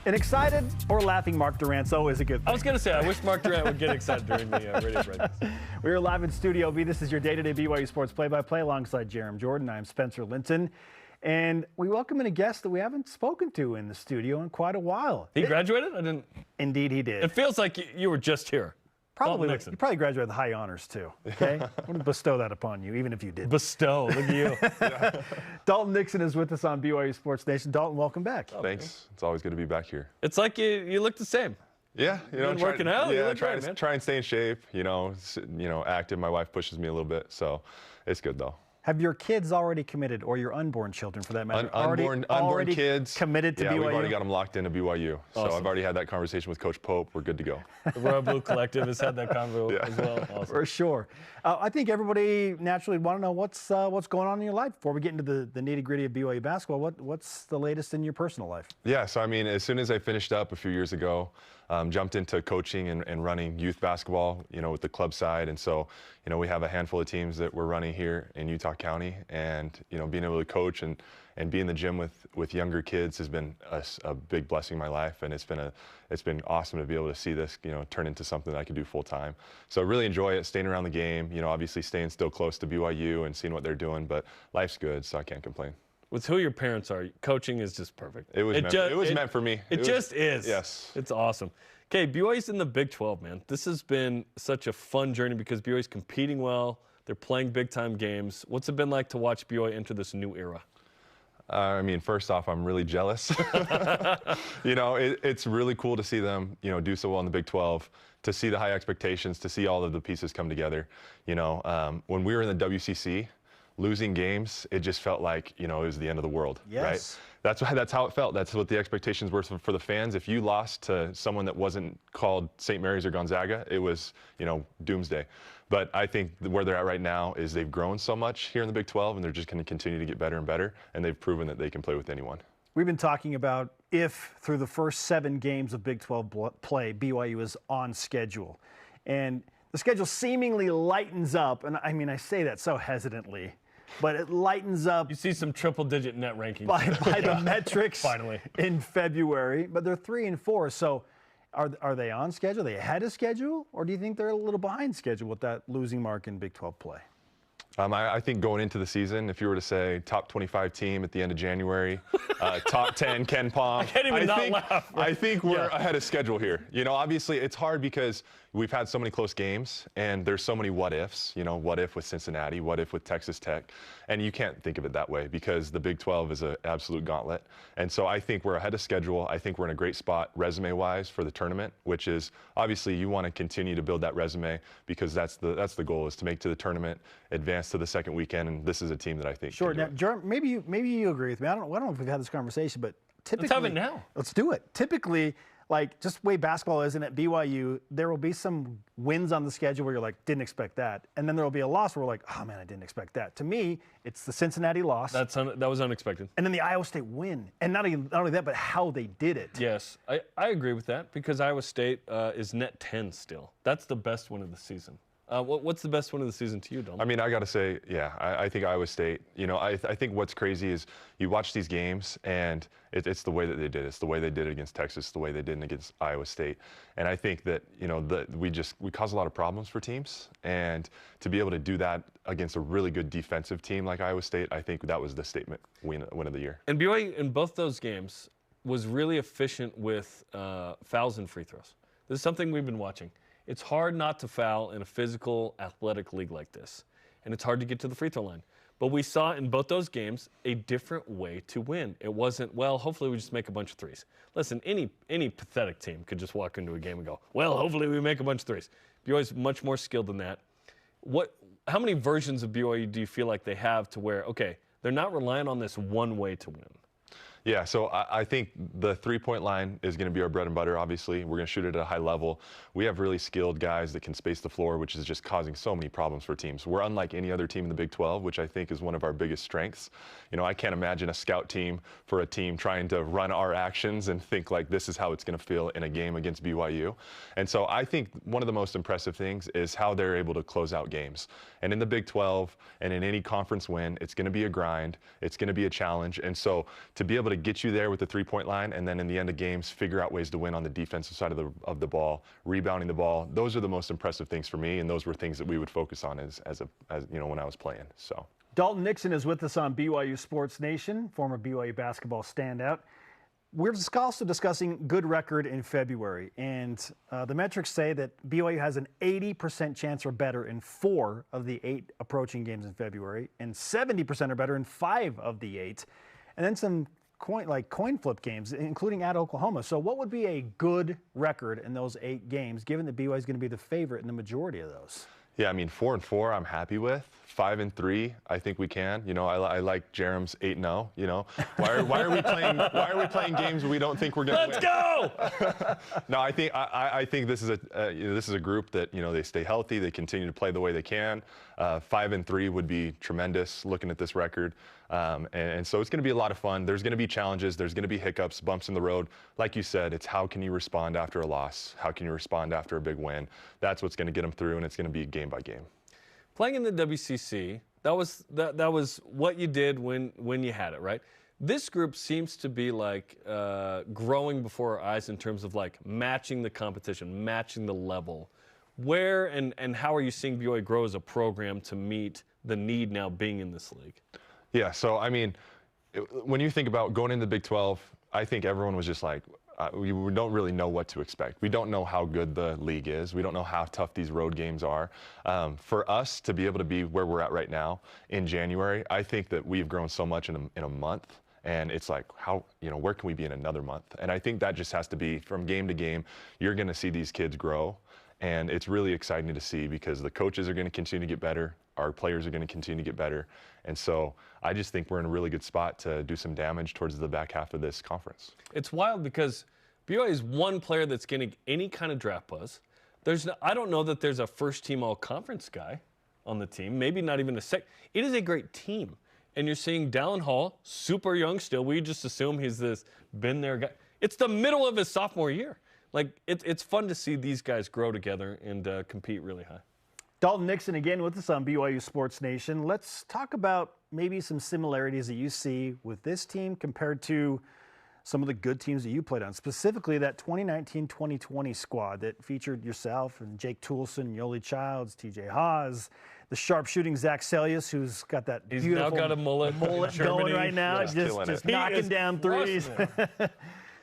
An excited or laughing Mark Durant's always a good thing. I was going to say, I wish Mark Durant would get excited during the radio breakfast. We are live in Studio B. This is your day-to-day BYU Sports play-by-play alongside Jarom Jordan. I'm Spencer Linton. And we welcome in a guest that we haven't spoken to in the studio in quite a while. He graduated? I didn't. Indeed, he did. It feels like you were just here. Probably. Dalton Nixon. You probably graduated with high honors, too. Okay? I'm going to bestow that upon you, even if you did. Bestow. Look at you. Dalton Nixon is with us on BYU Sports Nation. Dalton, welcome back. Thanks. It's always good to be back here. It's like you look the same. Yeah, Been working out. Yeah, you look great, man. try and stay in shape. Active. My wife pushes me a little bit, so it's good though. Have your kids already committed, or your unborn children for that matter, unborn kids committed to BYU? Yeah, we've already got them locked into BYU. Awesome. So I've already had that conversation with Coach Pope. We're good to go. The Royal Blue Collective has had that convo as well. Awesome. For sure. I think everybody naturally want to know what's going on in your life. Before we get into the nitty-gritty of BYU basketball, what's the latest in your personal life? Yeah, so I mean, as soon as I finished up a few years ago, jumped into coaching and running youth basketball, with the club side. And so, we have a handful of teams that we're running here in Utah County, and, being able to coach and be in the gym with younger kids has been a big blessing in my life. And it's been awesome to be able to see this, turn into something that I can do full time. So I really enjoy it, staying around the game, obviously staying still close to BYU and seeing what they're doing, but life's good, so I can't complain. With who your parents are, coaching is just perfect. It was meant for me. It just is. Yes. It's awesome. Okay, BYU's in the Big 12, man. This has been such a fun journey because BYU's competing well. They're playing big-time games. What's it been like to watch BYU enter this new era? First off, I'm really jealous. It's really cool to see them, do so well in the Big 12, to see the high expectations, to see all of the pieces come together. When we were in the WCC, losing games, it just felt like, it was the end of the world, yes. Right? That's how it felt. That's what the expectations were for the fans. If you lost to someone that wasn't called St. Mary's or Gonzaga, it was, doomsday. But I think where they're at right now is they've grown so much here in the Big 12, and they're just going to continue to get better and better, and they've proven that they can play with anyone. We've been talking about if through the first 7 games of Big 12 play, BYU is on schedule. And the schedule seemingly lightens up, and I say that so hesitantly, but it lightens up. You see some triple-digit net rankings. By the metrics finally in February, but they're 3 and 4. So are they on schedule? Are they ahead of schedule? Or do you think they're a little behind schedule with that losing mark in Big 12 play? I think going into the season, if you were to say top 25 team at the end of January, top 10 Ken Pom, I can't even laugh. I think we're ahead of schedule here. Obviously it's hard because we've had so many close games and there's so many what ifs. What if with Cincinnati? What if with Texas Tech? And you can't think of it that way because the Big 12 is an absolute gauntlet. And so I think we're ahead of schedule. I think we're in a great spot resume-wise for the tournament, which is obviously you want to continue to build that resume because that's the goal, is to make to the tournament, advance to the second weekend, and this is a team that I think sure. Can do now, Jerome, maybe you agree with me. I don't know if we've had this conversation, but typically let's have it now. Let's do it. Typically, just the way basketball is, and at BYU, there will be some wins on the schedule where you're like, didn't expect that, and then there will be a loss where we're like, oh man, I didn't expect that. To me, it's the Cincinnati loss. That was unexpected. And then the Iowa State win, and not only that, but how they did it. Yes, I agree with that because Iowa State is net 10 still. That's the best win of the season. What's the best win of the season to you, Don? I got to say, I think Iowa State, I think what's crazy is you watch these games and it's the way that they did it. It's the way they did it against Texas, the way they did it against Iowa State. And I think that, we cause a lot of problems for teams. And to be able to do that against a really good defensive team like Iowa State, I think that was the statement win of the year. And BYU in both those games was really efficient with fouls and free throws. This is something we've been watching. It's hard not to foul in a physical, athletic league like this. And it's hard to get to the free throw line. But we saw in both those games a different way to win. It wasn't, well, hopefully we just make a bunch of threes. Listen, any pathetic team could just walk into a game and go, well, hopefully we make a bunch of threes. BYU's much more skilled than that. How many versions of BYU do you feel like they have to where, okay, they're not relying on this one way to win? Yeah, so I think the three-point line is going to be our bread and butter, obviously. We're going to shoot it at a high level. We have really skilled guys that can space the floor, which is just causing so many problems for teams. We're unlike any other team in the Big 12, which I think is one of our biggest strengths. I can't imagine a scout team for a team trying to run our actions and think like this is how it's going to feel in a game against BYU. And so I think one of the most impressive things is how they're able to close out games. And in the Big 12 and in any conference win, it's going to be a grind. It's going to be a challenge. And so to be able to get you there with the three-point line, and then in the end of games, figure out ways to win on the defensive side of the ball, rebounding the ball. Those are the most impressive things for me, and those were things that we would focus on as you know, when I was playing. So. Dalton Nixon is with us on BYU Sports Nation, former BYU basketball standout. We're also discussing good record in February, and the metrics say that BYU has an 80% chance or better in 4 of the 8 approaching games in February, and 70% or better in 5 of the 8, and then some coin flip games, including at Oklahoma. So what would be a good record in those 8 games, given that BYU is going to be the favorite in the majority of those? Yeah, I mean, 4-4, I'm happy with. 5-3, I think we can. You know, I like Jarom's 8-0. You know, why are we playing games we don't think we're going to win? Let's go! No, I think this is a group that, you know, they stay healthy, they continue to play the way they can. 5-3 would be tremendous looking at this record. And so it's going to be a lot of fun. There's going to be challenges. There's going to be hiccups, bumps in the road. Like you said, it's how can you respond after a loss? How can you respond after a big win? That's what's going to get them through, and it's going to be game by game. Playing in the WCC, that was what you did when you had it, right? This group seems to be like growing before our eyes in terms of like matching the competition, matching the level. Where and how are you seeing BYU grow as a program to meet the need now being in this league? Yeah, so I mean, when you think about going into the Big 12, I think everyone was just like, we don't really know what to expect. We don't know how good the league is. We don't know how tough these road games are. For us to be able to be where we're at right now in January, I think that we've grown so much in a month. And it's like, how, you know, where can we be in another month? And I think that just has to be from game to game. You're going to see these kids grow. And it's really exciting to see because the coaches are going to continue to get better. Our players are going to continue to get better. And so I just think we're in a really good spot to do some damage towards the back half of this conference. It's wild because BYU is one player that's getting any kind of draft buzz. I don't know that there's a first-team all-conference guy on the team, maybe not even a sec. It is a great team. And you're seeing Dallin Hall, super young still. We just assume he's this been-there guy. It's the middle of his sophomore year. Like, it's fun to see these guys grow together and compete really high. Dalton Nixon again with us on BYU Sports Nation. Let's talk about maybe some similarities that you see with this team compared to some of the good teams that you played on, specifically that 2019-2020 squad that featured yourself and Jake Toulson, Yoli Childs, TJ Haas, the sharpshooting Zach Sellius, who's got that He's beautiful now got a mullet going right now, Yeah, just knocking down threes.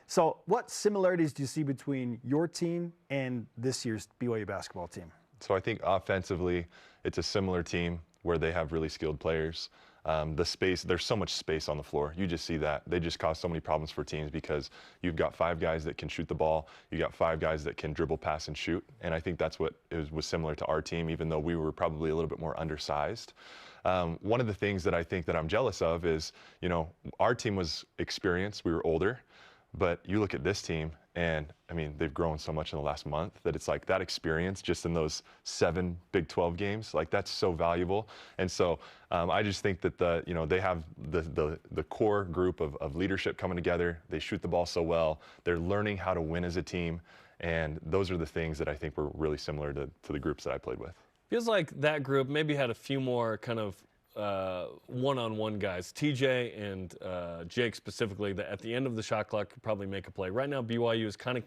So what similarities do you see between your team and this year's BYU basketball team? So I think offensively, it's a similar team where they have really skilled players. The space, there's so much space on the floor. You just see that. They just cause so many problems for teams because you've got 5 guys that can shoot the ball. You got 5 guys that can dribble, pass, and shoot. And I think that's what was similar to our team, even though we were probably a little bit more undersized. One of the things that I think that I'm jealous of is, you know, our team was experienced. We were older. But you look at this team, and I mean, they've grown so much in the last month that it's like that experience just in those 7 Big 12 games, like that's so valuable. And so I just think that they have the core group of leadership coming together. They shoot the ball so well. They're learning how to win as a team. And those are the things that I think were really similar to the groups that I played with. Feels like that group maybe had a few more kind of one-on-one guys. TJ and Jake specifically, that at the end of the shot clock could probably make a play. Right now, BYU is kind of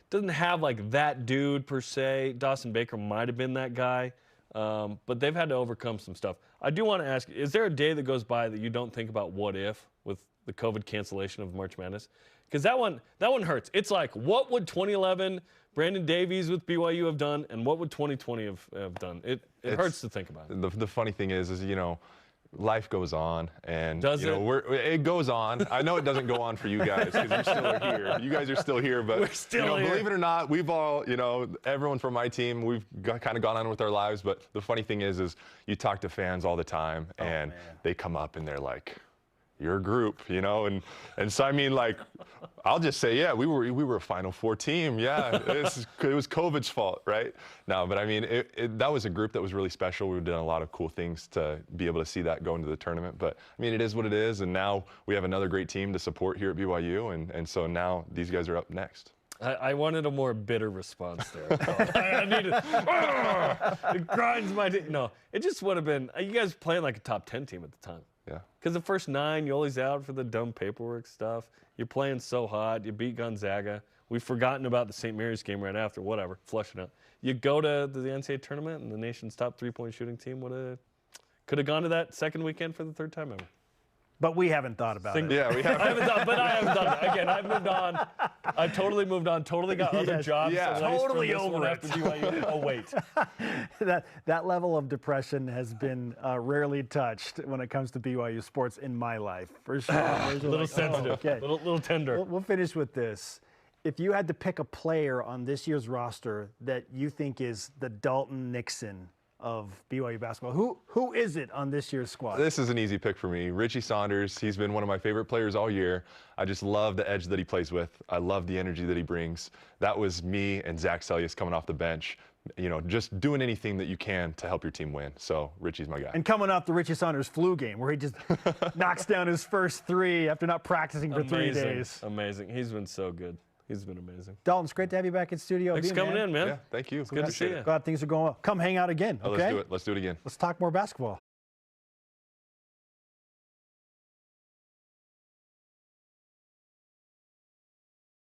doesn't have like that dude per se. Dawson Baker might have been that guy, but they've had to overcome some stuff. I do want to ask, is there a day that goes by that you don't think about what if with the COVID cancellation of March Madness? Because that one hurts. It's like, what would 2011 Brandon Davies with BYU have done, and what would 2020 have done? It hurts to think about it. The funny thing is you know, life goes on, and Does you know, it goes on. I know it doesn't go on for you guys because you still are here. You guys are still here, but we're still here. Believe it or not, we've all, you know, everyone from my team, we've kind of gone on with our lives. But the funny thing is you talk to fans all the time, and they come up and they're like, your group, you know, and so I mean, like, I'll just say, yeah, we were a Final Four team. Yeah, it was COVID's fault, right? No, but I mean, that was a group that was really special. We've done a lot of cool things to be able to see that go into the tournament. But I mean, it is what it is, and now we have another great team to support here at BYU, and so now these guys are up next. I wanted a more bitter response there. I needed, it grinds my teeth. No, it just would have been, you guys playing like a top 10 team at the time. Yeah. Because the first 9, you're always out for the dumb paperwork stuff. You're playing so hot. You beat Gonzaga. We've forgotten about the St. Mary's game right after. Whatever, flush it out. You go to the NCAA tournament, and the nation's top 3-point shooting team could have gone to that second weekend for the 3rd time ever. But we haven't thought about it. Yeah, we have. I haven't done it. Again, I've moved on. I've totally moved on. Totally got other jobs. Yeah. Totally over it. After BYU. Oh, wait. that level of depression has been rarely touched when it comes to BYU sports in my life, for sure. A little sensitive. Okay. Little tender. We'll finish with this. If you had to pick a player on this year's roster that you think is the Dalton Nixon of BYU basketball, who is it on this year's squad? This is an easy pick for me. Richie Saunders. He's been one of my favorite players all year. I just love the edge that he plays with. I love the energy that he brings. That was me and Zach Sellius coming off the bench, just doing anything that you can to help your team win. So Richie's my guy. And coming off the Richie Saunders flu game where he just knocks down his first 3 after not practicing for 3 days. Amazing. He's been so good. He's been amazing. Dalton, it's great to have you back in studio. Thanks for coming in, man. Yeah, thank you. It's good to see you. Glad things are going well. Come hang out again, okay? Let's do it. Let's do it again. Let's talk more basketball.